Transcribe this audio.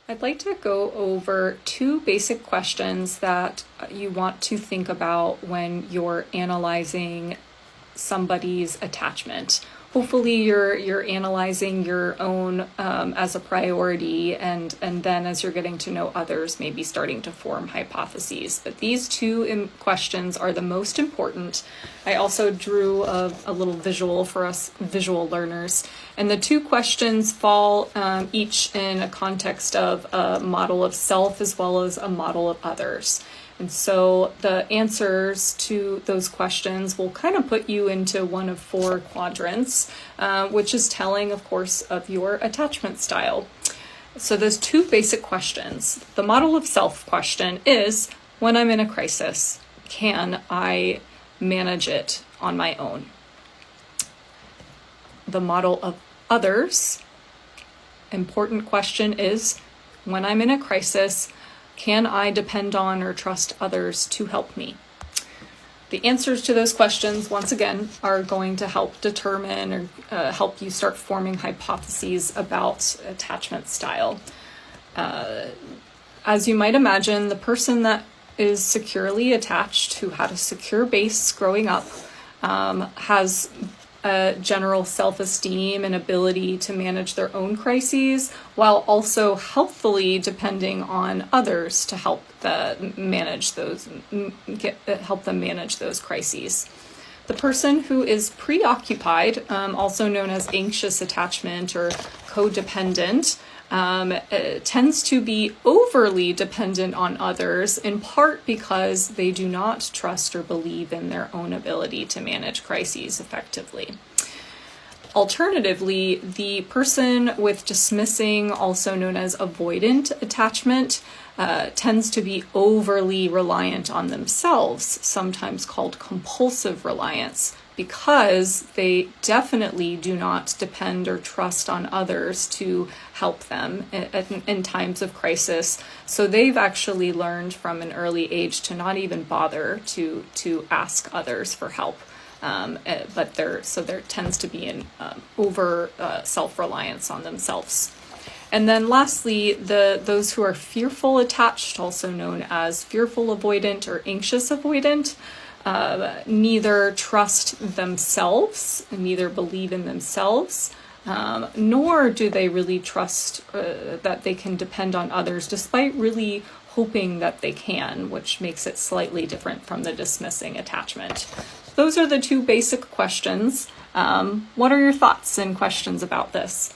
I'd like to go over two basic questions that you want to think about when you're analyzing somebody's attachment. Hopefully you're analyzing your own as a priority, and then as you're getting to know others, maybe starting to form hypotheses. But these two questions are the most important. I also drew a little visual for us visual learners, and the two questions fall each in a context of a model of self as well as a model of others. And so the answers to those questions will kind of put you into one of four quadrants, which is telling, of course, of your attachment style. So those two basic questions. The model of self question is, when I'm in a crisis, can I manage it on my own? The model of others, important question is, when I'm in a crisis, can I depend on or trust others to help me? The answers to those questions, once again, are going to help determine or help you start forming hypotheses about attachment style. As you might imagine, the person that is securely attached, who had a secure base growing up, has a general self-esteem and ability to manage their own crises, while also helpfully depending on others to help manage those crises. The person who is preoccupied, also known as anxious attachment or codependent, tends to be overly dependent on others, in part because they do not trust or believe in their own ability to manage crises effectively. Alternatively, the person with dismissing, also known as avoidant attachment, tends to be overly reliant on themselves, sometimes called compulsive reliance, because they definitely do not depend or trust on others to help them in times of crisis. So they've actually learned from an early age to not even bother to ask others for help. But there tends to be an over self-reliance on themselves. And then lastly, those who are fearful attached, also known as fearful avoidant or anxious avoidant, neither trust themselves, neither believe in themselves, nor do they really trust that they can depend on others, despite really hoping that they can, which makes it slightly different from the dismissing attachment. Those are the two basic questions. What are your thoughts and questions about this?